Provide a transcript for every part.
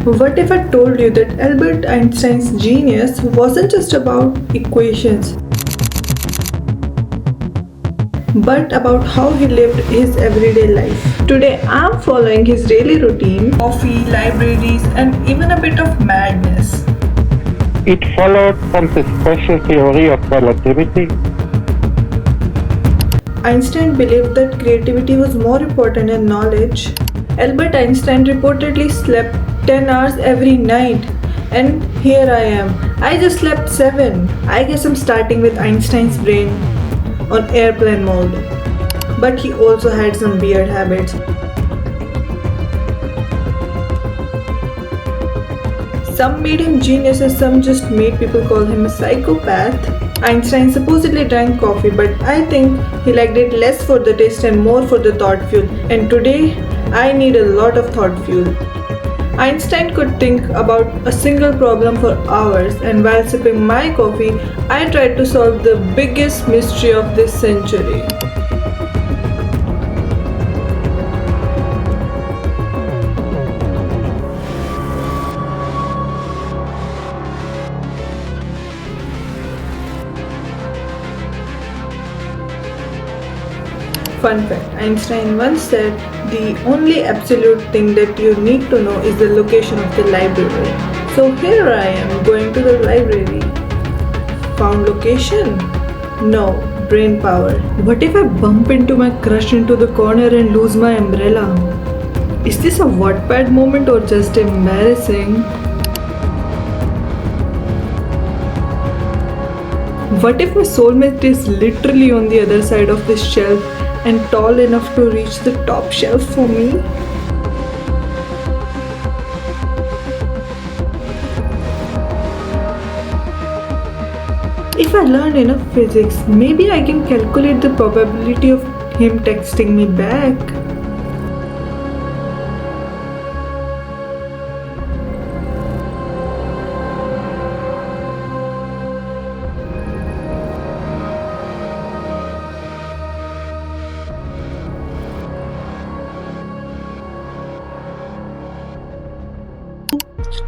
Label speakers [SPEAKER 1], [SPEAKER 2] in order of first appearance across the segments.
[SPEAKER 1] What if I told you that Albert Einstein's genius wasn't just about equations, but about how he lived his everyday life? Today I'm following his daily routine, coffee, libraries, and even a bit of madness.
[SPEAKER 2] It followed from the special theory of relativity.
[SPEAKER 1] Einstein believed that creativity was more important than knowledge. Albert Einstein reportedly slept 10 hours every night, and here I am. I just slept 7. I guess I'm starting with Einstein's brain on airplane mode. But he also had some weird habits. Some made him geniuses, some just made people call him a psychopath. Einstein supposedly drank coffee, but I think he liked it less for the taste and more for the thought fuel. And today, I need a lot of thought fuel. Einstein could think about a single problem for hours, and while sipping my coffee, I tried to solve the biggest mystery of this century. Fun fact, Einstein once said, the only absolute thing that you need to know is the location of the library. So here I am going to the library. Found location? No, brain power. What if I bump into my crush into the corner and lose my umbrella? Is this a Wattpad moment or just embarrassing? What if my soulmate is literally on the other side of this shelf and tall enough to reach the top shelf for me? If I learn enough physics, maybe I can calculate the probability of him texting me back.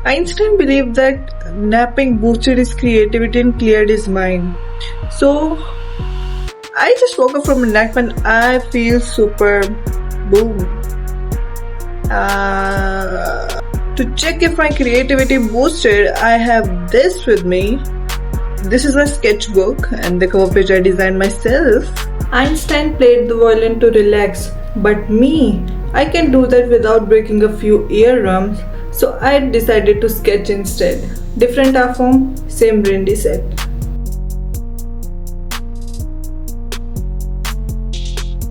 [SPEAKER 1] Einstein believed that napping boosted his creativity and cleared his mind. So, I just woke up from a nap and I feel super boom. To check if my creativity boosted, I have this with me. This is my sketchbook and the cover page I designed myself. Einstein played the violin to relax, but me, I can do that without breaking a few eardrums. So I decided to sketch instead. Different art form, same brain reset.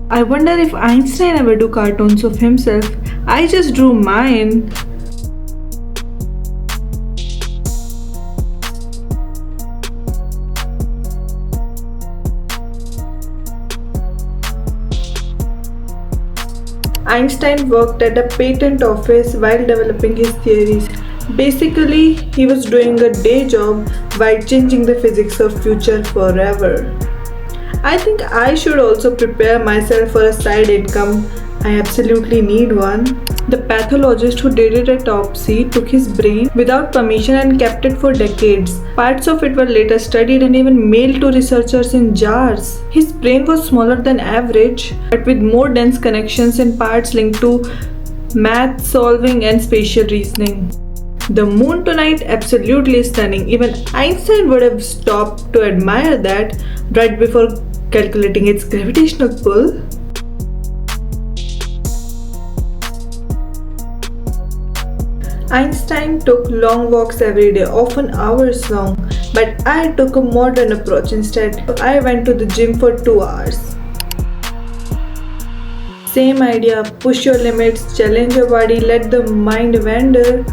[SPEAKER 1] I wonder if Einstein ever do cartoons of himself. I just drew mine. Einstein worked at a patent office while developing his theories. Basically, he was doing a day job while changing the physics of future forever. I think I should also prepare myself for a side income. I absolutely need one. The pathologist who did an autopsy took his brain without permission and kept it for decades. Parts of it were later studied and even mailed to researchers in jars. His brain was smaller than average, but with more dense connections and parts linked to math solving and spatial reasoning. The moon tonight absolutely stunning. Even Einstein would have stopped to admire that right before calculating its gravitational pull. Einstein took long walks every day, often hours long, but I took a modern approach instead. I went to the gym for 2 hours. Same idea, push your limits, challenge your body, let the mind wander.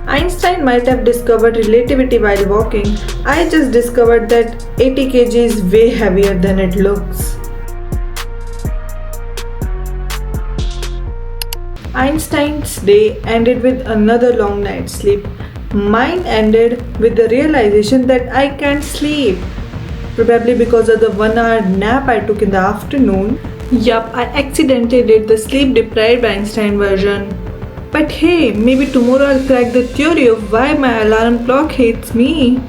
[SPEAKER 1] Einstein might have discovered relativity while walking. I just discovered that 80 kg is way heavier than it looks. Einstein's day ended with another long night's sleep. Mine ended with the realization that I can't sleep. Probably because of the 1 hour nap I took in the afternoon. Yup, I accidentally did the sleep deprived Einstein version. But hey, maybe tomorrow I'll crack the theory of why my alarm clock hates me.